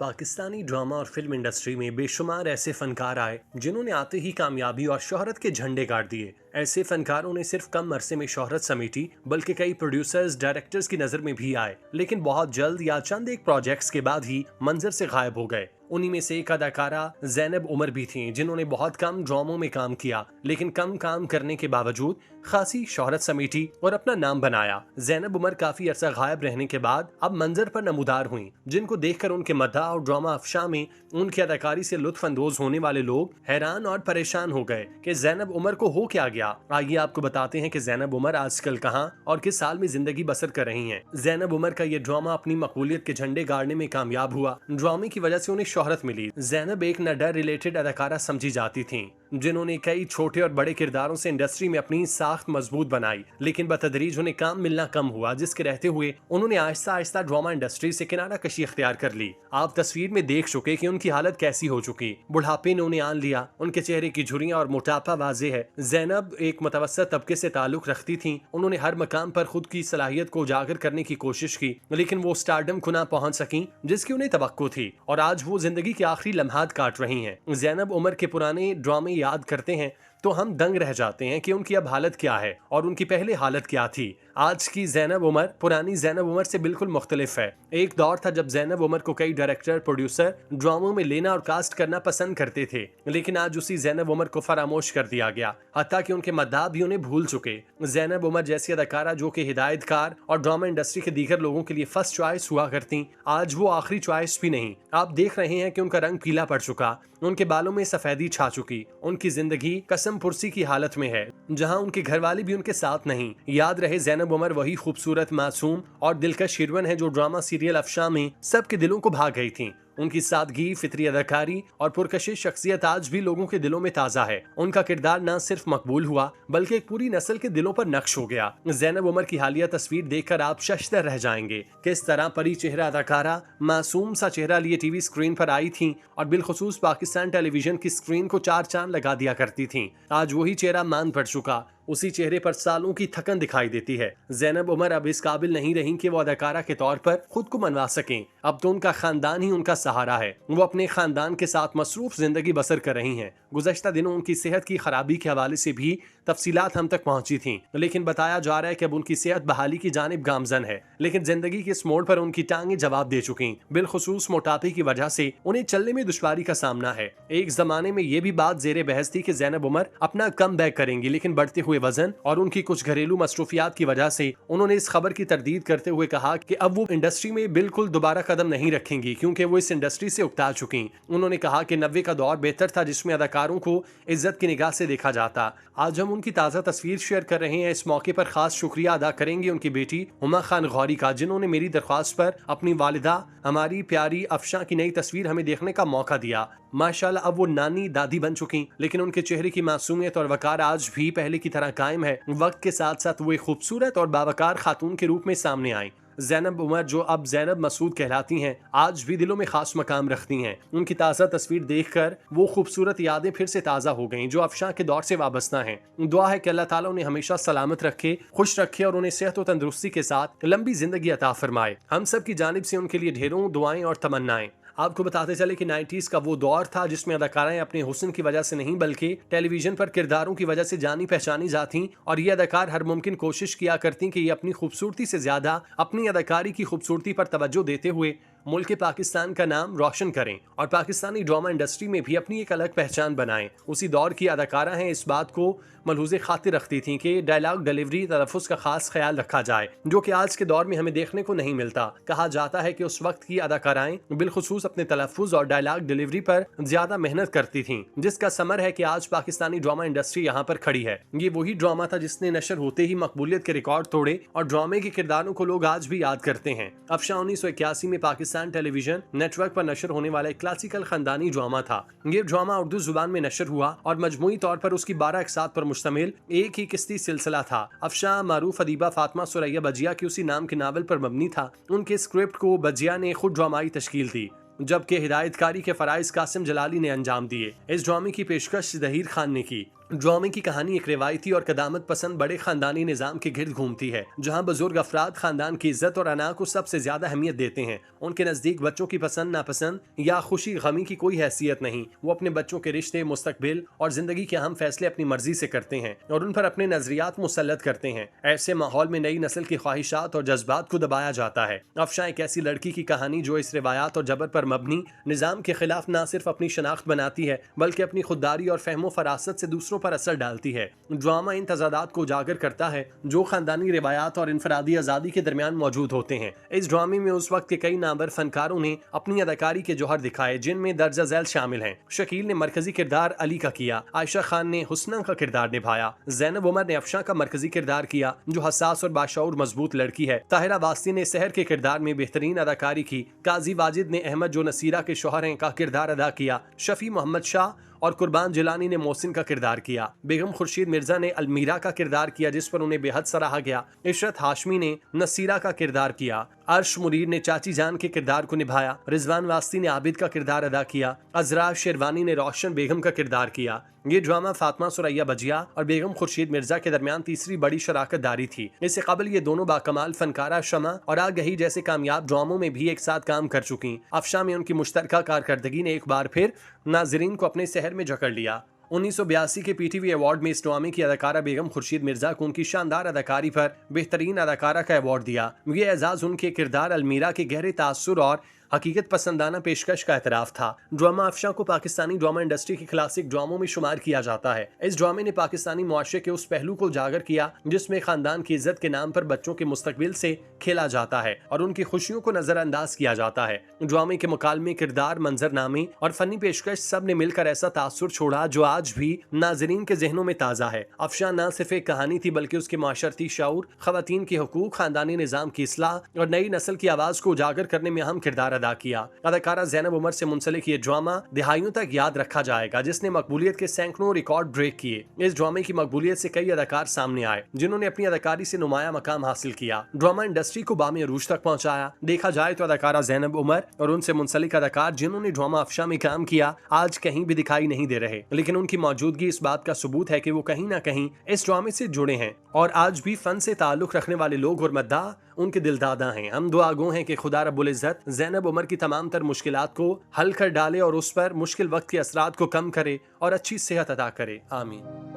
Pakistani drama और film industry में बेशुमार ऐसे फनकार आए जिन्होंने आते ही कामयाबी और शोहरत के झंडे गाड़ दिए। ऐसे फनकारों ने सिर्फ कम अरसे में शोहरत समेटी, बल्कि कई प्रोड्यूसर्स डायरेक्टर्स की नजर में भी आए, लेकिन बहुत जल्द या चंद एक प्रोजेक्ट्स के बाद ही मंजर से गायब हो गए। उन्हीं में से एक अदाकारा ज़ैनब उमर भी थीं, जिन्होंने बहुत कम ड्रामों में काम किया, लेकिन कम काम करने के बावजूद खासी शोहरत समेटी और अपना नाम बनाया। ज़ैनब उमर काफी अरसा गायब रहने के बाद अब मंजर पर नमूदार हुई, जिनको देखकर उनके मद्दाह और ड्रामा अफशा में उनकी अदाकारी से लुत्फ अंदोज होने वाले लोग हैरान और परेशान हो गए कि ज़ैनब उमर को हो क्या गया। आइए आपको बताते हैं कि ज़ैनब उमर आजकल कहां और किस साल में जिंदगी बसर कर रही हैं। ज़ैनब उमर का ये ड्रामा अपनी मकबूलियत के झंडे गाड़ने में कामयाब हुआ। ड्रामे की वजह से उन्हें शोहरत मिली। ज़ैनब एक नडर रिलेटेड अदाकारा समझी जाती थीं, जिन्होंने कई छोटे और बड़े किरदारों से इंडस्ट्री में अपनी साख्त मजबूत बनाई, लेकिन बतदरीज उन्हें काम मिलना कम हुआ, जिसके रहते हुए उन्होंने आहिस्ता आहिस्ता ड्रामा इंडस्ट्री से किनारा कशी इख्तियार कर ली। आप तस्वीर में देख चुके कि उनकी हालत कैसी हो चुकी। बुढ़ापे ने उन्हें आन लिया, उनके चेहरे की झुर्रियां और मोटापा वाजे है। ज़ैनब एक मुतवस्सित तबके से ताल्लुक रखती थीं। उन्होंने हर मकाम पर खुद की सलाहियत को उजागर करने की कोशिश की, लेकिन वो स्टारडम को ना पहुंच सकी जिसकी उन्हें तवक्को थी, और आज वो जिंदगी के आखिरी लम्हात काट रही हैं। ज़ैनब उमर के पुराने ड्रामे याद करते हैं तो हम दंग रह जाते हैं कि उनकी अब हालत क्या है और उनकी पहले हालत क्या थी। आज की ज़ैनब उमर पुरानी ज़ैनब उमर से बिल्कुल मुख्तलिफ है। एक दौर था जब ज़ैनब उमर को कई डायरेक्टर प्रोड्यूसर ड्रामों में लेना और कास्ट करना पसंद करते थे, लेकिन आज उसी ज़ैनब उमर को फरामोश कर दिया गया, हत्ता कि उनके मद्दाह भी उन्हें भूल चुके। ज़ैनब उमर जैसी अदाकारा जो कि हिदायतकार और ड्रामा इंडस्ट्री के दीगर लोगों के लिए फर्स्ट चॉइस हुआ करती, आज वो आखिरी चॉइस भी नहीं। आप देख रहे हैं कि उनका रंग पीला पड़ चुका, उनके बालों में सफेदी छा चुकी, उनकी जिंदगी कसम पुरसी की हालत में है, जहां उनके घरवाले भी उनके साथ नहीं। याद रहे ज़ैनब उमर वही खूबसूरत, मासूम और दिलकश हीरोइन है जो ड्रामा सीरियल अफशा में सबके दिलों को भा गई थी। उनकी सादगी, फितरी अदाकारी और पुरकशिश शख्सियत आज भी लोगों के दिलों में ताज़ा है। उनका किरदार न सिर्फ मकबूल हुआ बल्कि एक पूरी नस्ल के दिलों पर नक्श हो गया। ज़ैनब उमर की हालिया तस्वीर देखकर आप शशदर रह जाएंगे। किस तरह परी चेहरा अदाकारा मासूम सा चेहरा लिए टीवी स्क्रीन पर आई थी और बिलखुसूस पाकिस्तान टेलीविजन की स्क्रीन को चार चांद लगा दिया करती थी। आज वही चेहरा मान पड़ चुका, उसी चेहरे पर सालों की थकन दिखाई देती है। ज़ैनब उमर अब इस काबिल नहीं रही कि वो अदाकारा के तौर पर खुद को मनवा सकें। अब तो उनका खानदान ही उनका सहारा है। वो अपने खानदान के साथ मसरूफ जिंदगी बसर कर रही हैं। गुज़श्ता दिनों उनकी सेहत की खराबी के हवाले से भी तफसीलात हम तक पहुंची थीं, लेकिन बताया जा रहा है कि अब उनकी सेहत बहाली की जानिब गामजन है। लेकिन जिंदगी के इस मोड़ पर उनकी टांगें जवाब दे चुकी। बिलखुसूस मोटापे की वजह से उन्हें चलने में दुश्वारी का सामना है। एक जमाने में ये भी बात जेरे बहस थी कि ज़ैनब उमर अपना कम बैक करेंगी, लेकिन बढ़ते हुए वजन और उनकी कुछ घरेलू मसरूफियात की वजह से उन्होंने इस खबर की तरदीद करते हुए कहा कि अब वो इंडस्ट्री में बिल्कुल दोबारा कदम नहीं रखेंगी, क्योंकि वो इस इंडस्ट्री से उकता चुकी। उन्होंने कहा कि 90 का दौर बेहतर था, जिसमें अदाकारों को इज्जत की निगाह से देखा जाता। आज हम उनकी ताज़ा तस्वीर शेयर कर रहे हैं। इस मौके पर खास शुक्रिया अदा करेंगे उनकी बेटी हुमा खान गौरी का, जिन्होंने मेरी दरख्वास्त पर अपनी वालिदा हमारी प्यारी अफशा की नई तस्वीर हमें देखने का मौका दिया। माशाल्लाह अब वो नानी दादी बन चुकी, लेकिन उनके चेहरे की मासूमियत और वकार आज भी पहले की तरह कायम है। वक्त के साथ साथ वो एक खूबसूरत और बावकार खातून के रूप में सामने आई। ज़ैनब उमर, जो अब ज़ैनब मसूद कहलाती हैं, आज भी दिलों में खास मकाम रखती हैं। उनकी ताज़ा तस्वीर देखकर वो खूबसूरत यादें फिर से ताज़ा हो गईं जो अफशा के दौर से वाबस्ता हैं। दुआ है कि अल्लाह ताला उन्हें हमेशा सलामत रखे, खुश रखे और उन्हें सेहत और तंदुरुस्ती के साथ लंबी जिंदगी अता फरमाए। हम सब की जानिब से उनके लिए ढेरों दुआएं और तमन्नाएं। आपको बताते चले कि 90s का वो दौर था जिसमें अदाकाराएं अपने हुस्न की वजह से नहीं बल्कि टेलीविजन पर किरदारों की वजह से जानी पहचानी जाती, और ये अदाकार हर मुमकिन कोशिश किया करती कि ये अपनी खूबसूरती से ज्यादा अपनी अदाकारी की खूबसूरती पर तवज्जो देते हुए मुल्क पाकिस्तान का नाम रोशन करें और पाकिस्तानी ड्रामा इंडस्ट्री में भी अपनी एक अलग पहचान बनाएं। उसी दौर की अदाकारा हैं, इस बात को मलहूज़े खातिर रखती थीं कि डायलॉग डिलीवरी तलफ़्फ़ुज़ का खास ख्याल रखा जाए, जो कि आज के दौर में हमें देखने को नहीं मिलता। कहा जाता है कि उस वक्त की अदाकाराएं बिलखुसूस अपने तलफ़्फ़ुज़ और डायलॉग डिलीवरी पर ज्यादा मेहनत करती थीं, जिसका समर है कि आज पाकिस्तानी ड्रामा इंडस्ट्री यहाँ पर खड़ी है। ये वही ड्रामा था जिसने नशर होते ही मकबूलियत के रिकॉर्ड तोड़े और ड्रामे के किरदारों को लोग आज भी याद करते हैं। अफशा 1981 में पाकिस्तान टेलीविजन नेटवर्क पर नशर होने वाला एक क्लासिकल खानदानी ड्रामा था। ये ड्रामा उर्दू जुबान में नशर हुआ और मजमूई तौर पर उसकी 12 अक़सात पर मुश्तमिल एक ही किस्ती सिलसिला था। अफशा मारूफ अदीबा फातिमा सुरैया बजिया के उसी नाम के नावल पर मबनी था। उनके स्क्रिप्ट को बजिया ने खुद ड्रामाई तश्कील दी, जबकि हिदायतकारी के फराइज कासिम जलाली ने अंजाम दिए। इस ड्रामे की पेशकश ज़हीर खान ने की। ड्रामे की कहानी एक रिवायती और कदामत पसंद बड़े खानदानी निजाम के गिर्द घूमती है, जहां बुजुर्ग अफराद खानदान की इज्जत और अना को सबसे ज्यादा अहमियत देते हैं। उनके नजदीक बच्चों की पसंद नापसंद या खुशी गमी की कोई हैसियत नहीं। वो अपने बच्चों के रिश्ते, मुस्तकबिल और जिंदगी के अहम फैसले अपनी मर्जी से करते हैं और उन पर अपने नजरियात मुसल्लत करते हैं। ऐसे माहौल में नई नस्ल की ख्वाहिशात और जज्बात को दबाया जाता है। अफशा एक ऐसी लड़की की कहानी जो इस रिवायात और जबर पर मबनी निजाम के खिलाफ न सिर्फ अपनी शनाख्त बनाती है बल्कि अपनी खुददारी और फहमो फरासत से दूसरों पर असर डालती है। ड्रामा इन तजादात को उजागर करता है जो खानदानी रिवायात और इनफरादी आज़ादी के दरमियान मौजूद होते हैं। इस ड्रामे में उस वक्त के कई नामवर फनकारों ने अपनी अदाकारी के जौहर दिखाए, जिनमें दर्जा झैल शामिल हैं। शकील ने मरकजी किरदार अली का किया, आयशा खान ने हुस्ना का किरदार निभाया, ज़ैनब उमर ने अफशा का मरकजी किरदार किया जो हसास और बाशऊर मजबूत लड़की है, ताहिरा वास्ती ने सहर के किरदार में बेहतरीन अदाकारी की, काजी वाजिद ने अहमद जो नसीरा के शौहर हैं का किरदार अदा किया, शफी मोहम्मद शाह और कुर्बान जिलानी ने मोहसिन का किरदार किया, बेगम खुर्शीद मिर्जा ने अलमीरा का किरदार किया जिस पर उन्हें बेहद सराहा गया, इशरत हाशमी ने नसीरा का किरदार किया, अर्श मुरीर ने चाची जान के किरदार को निभाया, रिजवान वास्ती ने आबिद का किरदार अदा किया, अजरा शेरवानी ने रोशन बेगम का किरदार किया। ये ड्रामा फातिमा सुरैया बजिया और बेगम खुर्शीद मिर्जा के दरमियान तीसरी बड़ी शराकत दारी थी। इससे कबल ये दोनों बाकमाल फनकारा शमा और आगही जैसे कामयाब ड्रामों में भी एक साथ काम कर चुकी। अफशा में उनकी मुश्तरका कारकर्दगी ने एक बार फिर नाजरीन को अपने शहर में जकड़ लिया। 1982 के पीटीवी अवार्ड में इस ड्रामे की अदाकारा बेगम खुर्शीद मिर्जा को उनकी शानदार अदाकारी पर बेहतरीन अदाकारा का अवार्ड दिया। ये एजाज उनके किरदार अलमीरा के गहरे तासुर और हकीकत पसंदाना पेशकश का एतराफ था। ड्रामा अफशा को पाकिस्तानी ड्रामा इंडस्ट्री की क्लासिक ड्रामों में शुमार किया जाता है। इस ड्रामे ने पाकिस्तानी मुआशरे के उस पहलू को उजागर किया जिसमें खानदान की इज्जत के नाम पर बच्चों के मुस्तकबिल से खेला जाता है और उनकी खुशियों को नजरअंदाज किया जाता है। ड्रामे के मुकालमे, किरदार, मंजरनामे और फनी पेशकश सब ने मिलकर ऐसा तासुर छोड़ा जो आज भी नाजरीन के जहनों में ताज़ा है। अफशा न सिर्फ एक कहानी थी बल्कि उसके माशरती शऊर, खवातीन के हुकूक, खानदानी निज़ाम की इस्लाह और नई नस्ल की आवाज़ को उजागर करने में अहम किरदार अदा किया। अदाकारा ज़ैनब उमर से मुंसलिक ये ड्रामा दिहाइयों तक याद रखा जाएगा, जिसने मकबूलियत के सैकड़ों रिकॉर्ड ब्रेक किए। इस ड्रामे की मकबूलियत से कई अदाकार सामने आए जिन्होंने अपनी अदाकारी से नुमाया मकाम हासिल किया, ड्रामा इंडस्ट्री को बामे अरूज तक पहुंचाया। देखा जाए तो अदाकारा ज़ैनब उमर और उनसे मुंसलिक अदाकार जिन्होंने ड्रामा अफशा में काम किया आज कहीं भी दिखाई नहीं दे रहे, लेकिन उनकी मौजूदगी इस बात का सबूत है कि वो कहीं ना कहीं इस ड्रामे से जुड़े हैं और आज भी फन से ताल्लुक रखने वाले लोग और मद्दाह उनके दिलदादा हैं। हम दुआ गो हैं कि खुदा रब्बुल इज्जत ज़ैनब उमर की तमाम तर मुश्किलात को हल कर डाले और उस पर मुश्किल वक्त के असरात को कम करे और अच्छी सेहत अता करे। आमीन।